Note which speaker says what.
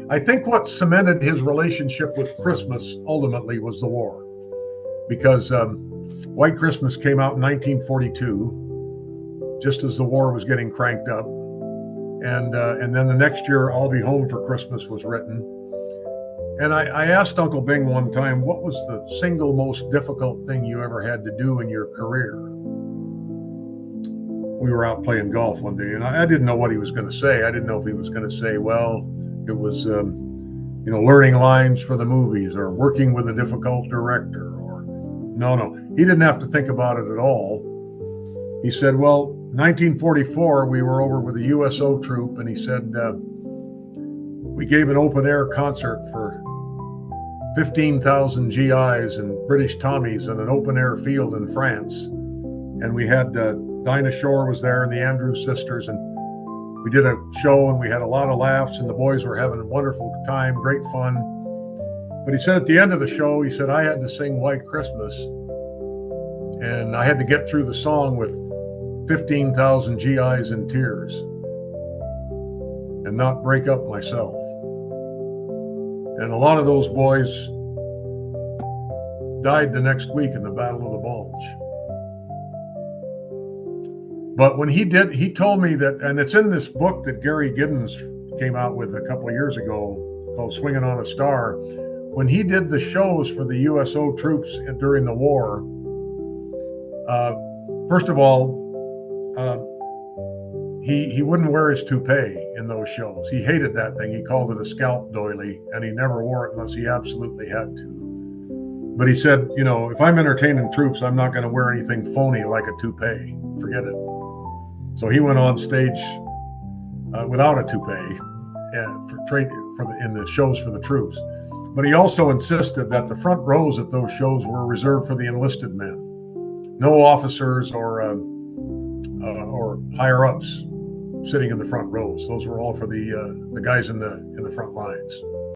Speaker 1: I think what cemented his relationship with Christmas ultimately was the war, because White Christmas came out in 1942, just as the war was getting cranked up, and then the next year, I'll Be Home for Christmas was written. And I asked Uncle Bing one time, what was the single most difficult thing you ever had to do in your career? We were out playing golf one day, and I didn't know what he was going to say. I didn't know if he was going to say, well, it was, learning lines for the movies, or working with a difficult director, or no. He didn't have to think about it at all. He said, well, 1944, we were over with a USO troop, and he said, we gave an open air concert for 15,000 GIs and British Tommies in an open air field in France. And we had Dinah Shore was there, and the Andrews sisters, and we did a show, and we had a lot of laughs, and the boys were having a wonderful time, great fun. But he said at the end of the show, he said, I had to sing White Christmas, and I had to get through the song with 15,000 GIs in tears and not break up myself. And a lot of those boys died the next week in the Battle of the Bulge. But when he told me that, and it's in this book that Gary Giddens came out with a couple of years ago called Swinging on a Star. When he did the shows for the USO troops during the war, first of all, he wouldn't wear his toupee in those shows. He hated that thing. He called it a scalp doily, and he never wore it unless he absolutely had to. But he said, if I'm entertaining troops, I'm not going to wear anything phony like a toupee. Forget it. So he went on stage without a toupee in the shows for the troops. But he also insisted that the front rows at those shows were reserved for the enlisted men. No officers or higher ups sitting in the front rows. Those were all for the guys in the front lines.